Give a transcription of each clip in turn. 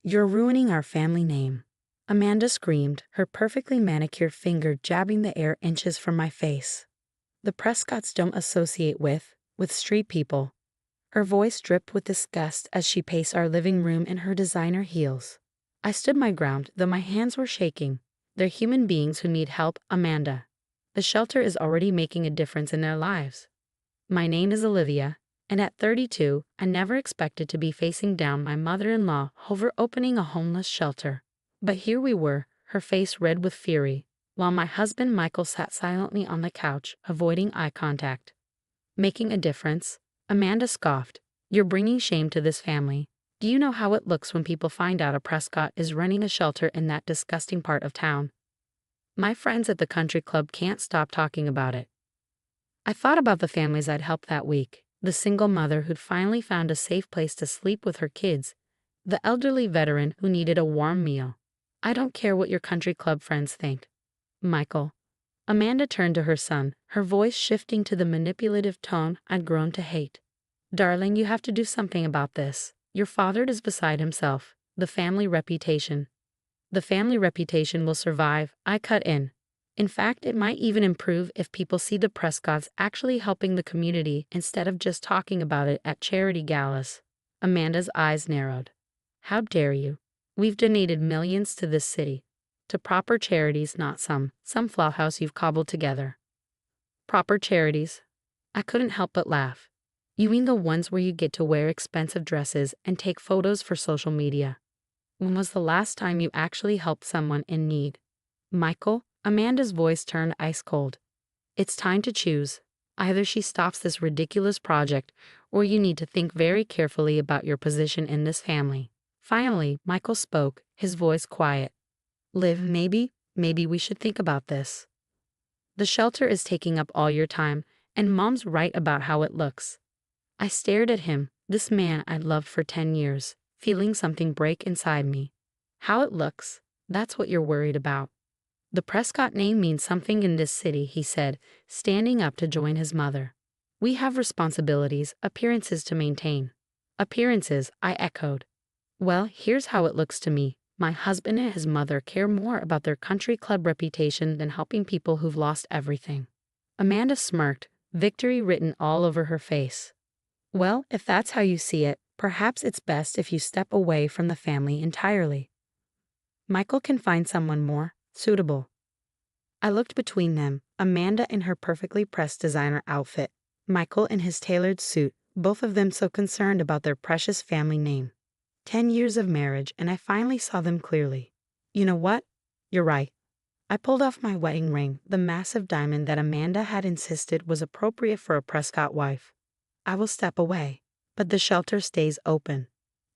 You're ruining our family name. Amanda screamed, her perfectly manicured finger jabbing the air inches from my face. The Prescotts don't associate with street people. Her voice dripped with disgust as she paced our living room in her designer heels. I stood my ground, though my hands were shaking. They're human beings who need help, Amanda. The shelter is already making a difference in their lives. My name is Olivia, and at 32, I never expected to be facing down my mother-in-law over opening a homeless shelter. But here we were, her face red with fury, while my husband Michael sat silently on the couch, avoiding eye contact. Making a difference? Amanda scoffed. You're bringing shame to this family. Do you know how it looks when people find out a Prescott is running a shelter in that disgusting part of town? My friends at the country club can't stop talking about it. I thought about the families I'd helped that week, the single mother who'd finally found a safe place to sleep with her kids, the elderly veteran who needed a warm meal. I don't care what your country club friends think. Michael. Amanda turned to her son, her voice shifting to the manipulative tone I'd grown to hate. Darling, you have to do something about this. Your father is beside himself. The family reputation. The family reputation will survive, I cut in. In fact, it might even improve if people see the Prescotts actually helping the community instead of just talking about it at charity galas. Amanda's eyes narrowed. How dare you? We've donated millions to this city. To proper charities, not some flophouse you've cobbled together. Proper charities? I couldn't help but laugh. You mean the ones where you get to wear expensive dresses and take photos for social media? When was the last time you actually helped someone in need? Michael? Amanda's voice turned ice cold. It's time to choose. Either she stops this ridiculous project, or you need to think very carefully about your position in this family. Finally, Michael spoke, his voice quiet. Liv, maybe we should think about this. The shelter is taking up all your time, and Mom's right about how it looks. I stared at him, this man I'd loved for 10 years, feeling something break inside me. How it looks, that's what you're worried about. The Prescott name means something in this city, he said, standing up to join his mother. We have responsibilities, appearances to maintain. Appearances, I echoed. Well, here's how it looks to me. My husband and his mother care more about their country club reputation than helping people who've lost everything. Amanda smirked, victory written all over her face. Well, if that's how you see it, perhaps it's best if you step away from the family entirely. Michael can find someone more suitable. I looked between them, Amanda in her perfectly pressed designer outfit, Michael in his tailored suit, both of them so concerned about their precious family name. 10 years of marriage, and I finally saw them clearly. You know what? You're right. I pulled off my wedding ring, the massive diamond that Amanda had insisted was appropriate for a Prescott wife. I will step away, but the shelter stays open.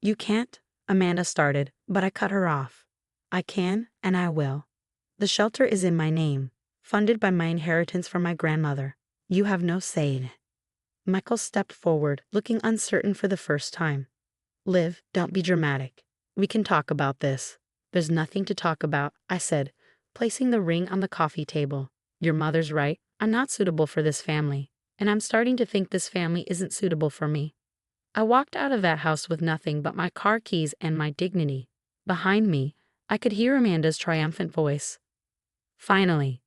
You can't, Amanda started, but I cut her off. I can, and I will. The shelter is in my name, funded by my inheritance from my grandmother. You have no say in it. Michael stepped forward, looking uncertain for the first time. Liv, don't be dramatic. We can talk about this. There's nothing to talk about, I said, placing the ring on the coffee table. Your mother's right. I'm not suitable for this family, and I'm starting to think this family isn't suitable for me. I walked out of that house with nothing but my car keys and my dignity. Behind me, I could hear Amanda's triumphant voice. Finally.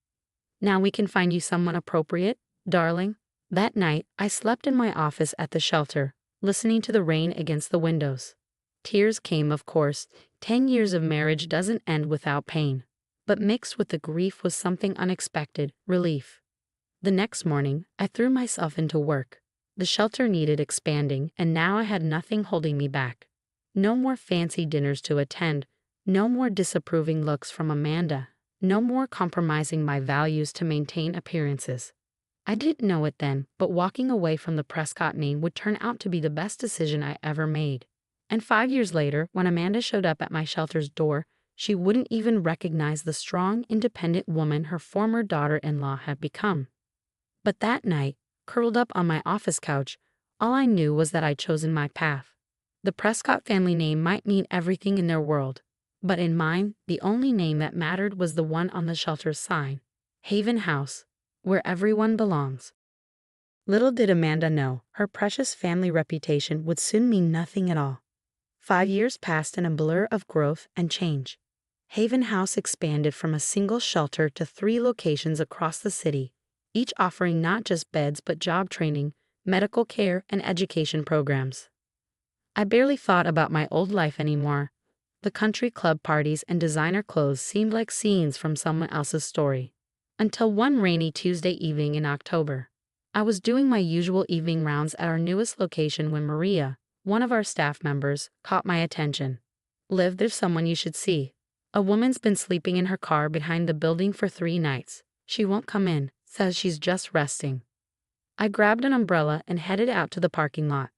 Now we can find you someone appropriate, darling. That night, I slept in my office at the shelter, listening to the rain against the windows. Tears came, of course. 10 years of marriage doesn't end without pain. But mixed with the grief was something unexpected, relief. The next morning, I threw myself into work. The shelter needed expanding, and now I had nothing holding me back. No more fancy dinners to attend, no more disapproving looks from Amanda, no more compromising my values to maintain appearances. I didn't know it then, but walking away from the Prescott name would turn out to be the best decision I ever made. And 5 years later, when Amanda showed up at my shelter's door, she wouldn't even recognize the strong, independent woman her former daughter-in-law had become. But that night, curled up on my office couch, all I knew was that I'd chosen my path. The Prescott family name might mean everything in their world, but in mine, the only name that mattered was the one on the shelter's sign, Haven House, where everyone belongs. Little did Amanda know, her precious family reputation would soon mean nothing at all. 5 years passed in a blur of growth and change. Haven House expanded from a single shelter to 3 locations across the city, each offering not just beds but job training, medical care, and education programs. I barely thought about my old life anymore. The country club parties and designer clothes seemed like scenes from someone else's story. Until one rainy Tuesday evening in October. I was doing my usual evening rounds at our newest location when Maria, one of our staff members, caught my attention. "Liv, there's someone you should see. A woman's been sleeping in her car behind the building for 3 nights. She won't come in, says she's just resting." I grabbed an umbrella and headed out to the parking lot.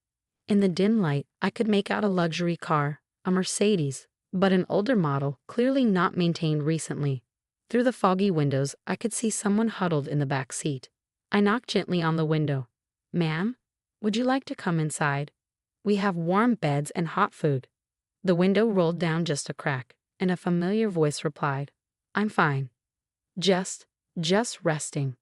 In the dim light, I could make out a luxury car, a Mercedes, but an older model, clearly not maintained recently. Through the foggy windows, I could see someone huddled in the back seat. I knocked gently on the window. "Ma'am, would you like to come inside? We have warm beds and hot food." The window rolled down just a crack, and a familiar voice replied, "I'm fine. Just resting."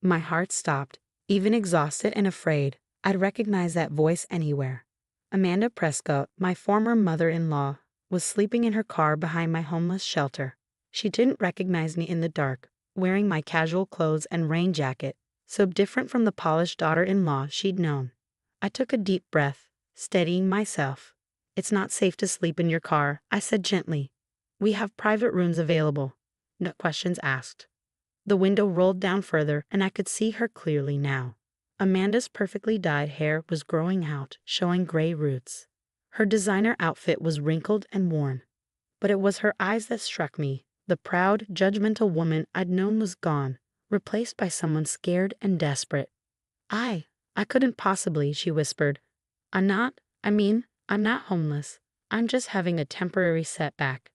My heart stopped. Even exhausted and afraid, I'd recognize that voice anywhere. Amanda Prescott, my former mother-in-law, was sleeping in her car behind my homeless shelter. She didn't recognize me in the dark, wearing my casual clothes and rain jacket, so different from the polished daughter-in-law she'd known. I took a deep breath, steadying myself. "It's not safe to sleep in your car," I said gently. "We have private rooms available. No questions asked." The window rolled down further, and I could see her clearly now. Amanda's perfectly dyed hair was growing out, showing gray roots. Her designer outfit was wrinkled and worn. But it was her eyes that struck me. The proud, judgmental woman I'd known was gone, replaced by someone scared and desperate. I couldn't possibly," she whispered. I'm not homeless. I'm just having a temporary setback."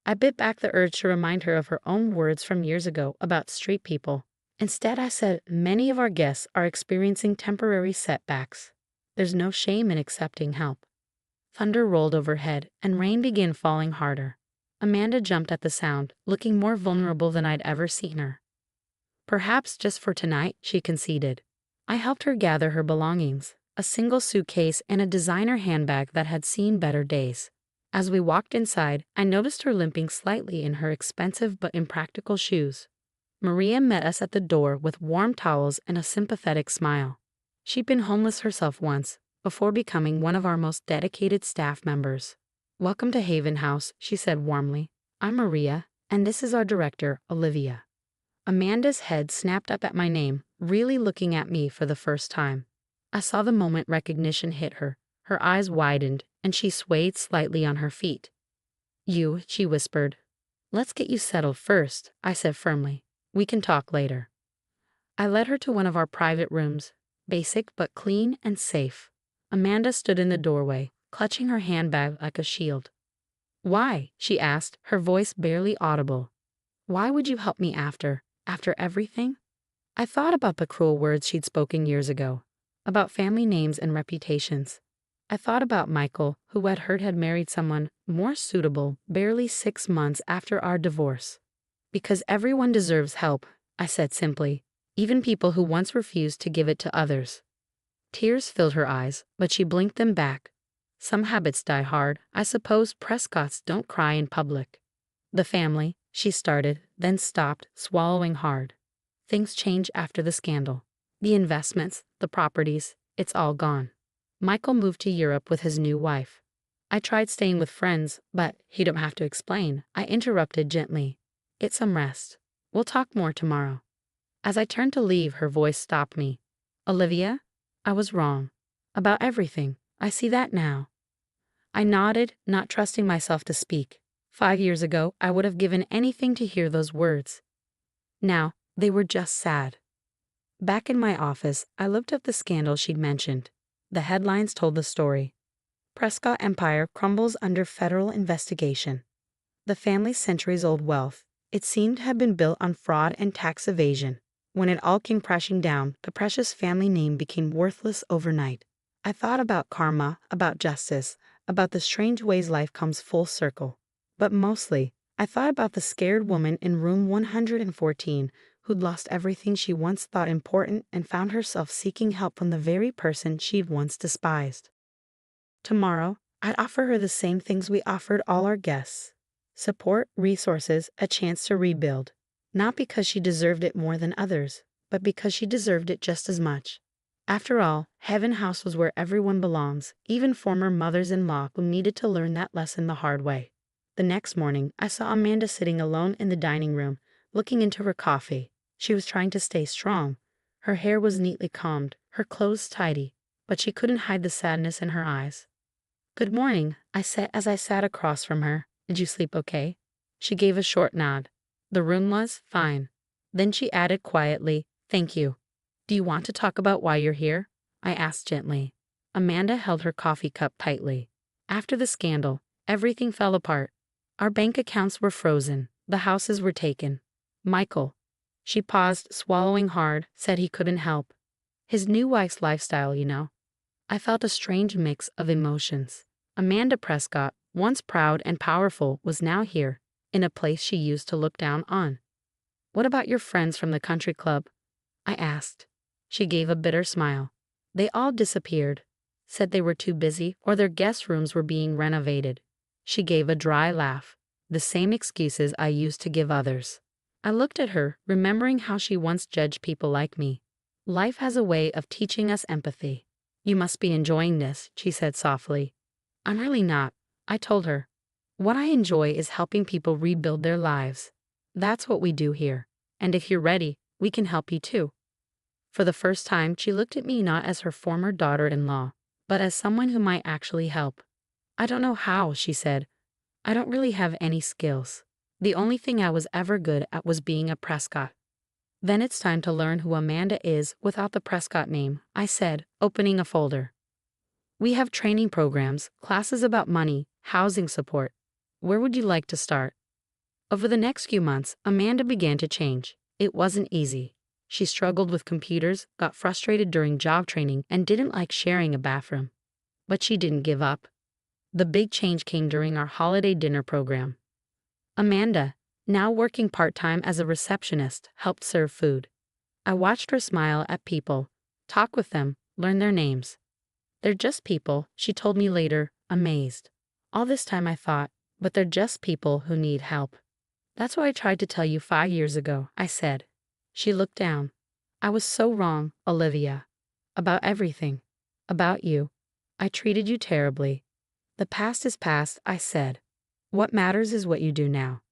I bit back the urge to remind her of her own words from years ago about street people. Instead, I said, "Many of our guests are experiencing temporary setbacks. There's no shame in accepting help." Thunder rolled overhead, and rain began falling harder. Amanda jumped at the sound, looking more vulnerable than I'd ever seen her. "Perhaps just for tonight," she conceded. I helped her gather her belongings, a single suitcase and a designer handbag that had seen better days. As we walked inside, I noticed her limping slightly in her expensive but impractical shoes. Maria met us at the door with warm towels and a sympathetic smile. She'd been homeless herself once, before becoming one of our most dedicated staff members. "Welcome to Haven House," she said warmly. "I'm Maria, and this is our director, Olivia." Amanda's head snapped up at my name, really looking at me for the first time. I saw the moment recognition hit her. Her eyes widened, and she swayed slightly on her feet. She whispered. "Let's get you settled first," I said firmly. "We can talk later." I led her to one of our private rooms, basic but clean and safe. Amanda stood in the doorway, clutching her handbag like a shield. "Why?" she asked, her voice barely audible. "Why would you help me after everything?" I thought about the cruel words she'd spoken years ago, about family names and reputations. I thought about Michael, who I'd heard had married someone more suitable barely 6 months after our divorce. "Because everyone deserves help," I said simply, "even people who once refused to give it to others." Tears filled her eyes, but she blinked them back. "Some habits die hard. I suppose Prescotts don't cry in public." "The family," she started, then stopped, swallowing hard. "Things change after the scandal. The investments, the properties, it's all gone. Michael moved to Europe with his new wife. I tried staying with friends, but you don't have to explain," I interrupted gently. "Get some rest. We'll talk more tomorrow." As I turned to leave, her voice stopped me. "Olivia, I was wrong. About everything. I see that now." I nodded, not trusting myself to speak. 5 years ago, I would have given anything to hear those words. Now, they were just sad. Back in my office, I looked up the scandal she'd mentioned. The headlines told the story. "Prescott Empire crumbles under federal investigation." The family's centuries-old wealth, it seemed to have been built on fraud and tax evasion. When it all came crashing down, the precious family name became worthless overnight. I thought about karma, about justice, about the strange ways life comes full circle. But mostly, I thought about the scared woman in room 114 who'd lost everything she once thought important and found herself seeking help from the very person she'd once despised. Tomorrow, I'd offer her the same things we offered all our guests: support, resources, a chance to rebuild. Not because she deserved it more than others, but because she deserved it just as much. After all, Heaven House was where everyone belongs, even former mothers-in-law who needed to learn that lesson the hard way. The next morning, I saw Amanda sitting alone in the dining room, looking into her coffee. She was trying to stay strong. Her hair was neatly combed, her clothes tidy, but she couldn't hide the sadness in her eyes. "Good morning," I said as I sat across from her. "Did you sleep okay?" She gave a short nod. The room was fine. Then she added quietly, "Thank you." "Do you want to talk about why you're here?" I asked gently. Amanda held her coffee cup tightly. "After the scandal, everything fell apart. Our bank accounts were frozen. The houses were taken. Michael," she paused, swallowing hard, "said he couldn't help. His new wife's lifestyle, you know." I felt a strange mix of emotions. Amanda Prescott, once proud and powerful, was now here, in a place she used to look down on. "What about your friends from the country club?" I asked. She gave a bitter smile. "They all disappeared. Said they were too busy or their guest rooms were being renovated." She gave a dry laugh. The same excuses I used to give others. I looked at her, remembering how she once judged people like me. Life has a way of teaching us empathy. "You must be enjoying this," she said softly. "I'm really not," I told her. "What I enjoy is helping people rebuild their lives. That's what we do here. And if you're ready, we can help you too." For the first time, she looked at me not as her former daughter-in-law, but as someone who might actually help. "I don't know how," she said. "I don't really have any skills. The only thing I was ever good at was being a Prescott." "Then it's time to learn who Amanda is without the Prescott name," I said, opening a folder. "We have training programs, classes about money, housing support. Where would you like to start?" Over the next few months, Amanda began to change. It wasn't easy. She struggled with computers, got frustrated during job training, and didn't like sharing a bathroom. But she didn't give up. The big change came during our holiday dinner program. Amanda, now working part-time as a receptionist, helped serve food. I watched her smile at people, talk with them, learn their names. "They're just people," she told me later, amazed. All this time I thought, but they're just people who need help. "That's what I tried to tell you 5 years ago," I said. She looked down. "I was so wrong, Olivia. About everything. About you. I treated you terribly. The past is past," I said. "What matters is what you do now."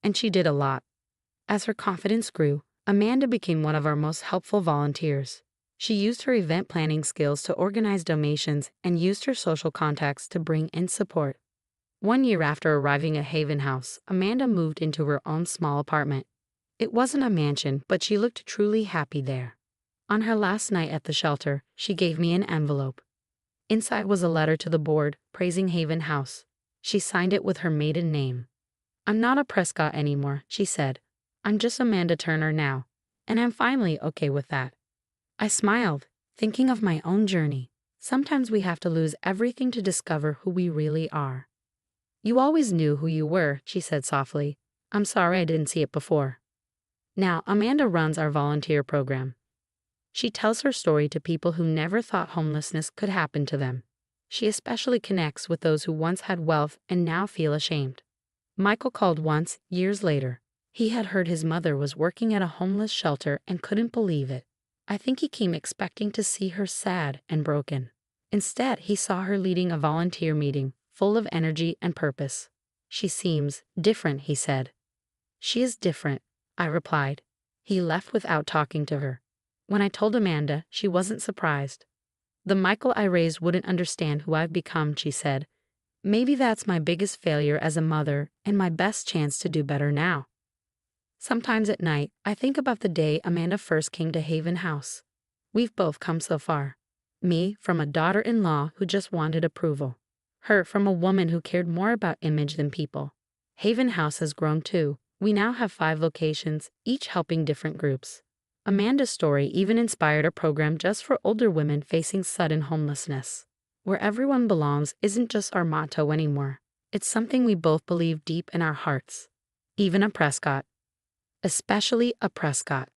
And she did a lot. As her confidence grew, Amanda became one of our most helpful volunteers. She used her event planning skills to organize donations and used her social contacts to bring in support. One year after arriving at Haven House, Amanda moved into her own small apartment. It wasn't a mansion, but she looked truly happy there. On her last night at the shelter, she gave me an envelope. Inside was a letter to the board, praising Haven House. She signed it with her maiden name. "I'm not a Prescott anymore," she said. "I'm just Amanda Turner now, and I'm finally okay with that." I smiled, thinking of my own journey. Sometimes we have to lose everything to discover who we really are. "You always knew who you were," she said softly. "I'm sorry I didn't see it before." Now, Amanda runs our volunteer program. She tells her story to people who never thought homelessness could happen to them. She especially connects with those who once had wealth and now feel ashamed. Michael called once, years later. He had heard his mother was working at a homeless shelter and couldn't believe it. I think he came expecting to see her sad and broken. Instead, he saw her leading a volunteer meeting, full of energy and purpose. "She seems different," he said. "She is different," I replied. He left without talking to her. When I told Amanda, she wasn't surprised. "The Michael I raised wouldn't understand who I've become," she said. "Maybe that's my biggest failure as a mother and my best chance to do better now." Sometimes at night, I think about the day Amanda first came to Haven House. We've both come so far. Me, from a daughter-in-law who just wanted approval. Her, from a woman who cared more about image than people. Haven House has grown too. We now have 5 locations, each helping different groups. Amanda's story even inspired a program just for older women facing sudden homelessness. Where everyone belongs isn't just our motto anymore. It's something we both believe deep in our hearts. Even a Prescott. Especially a Prescott.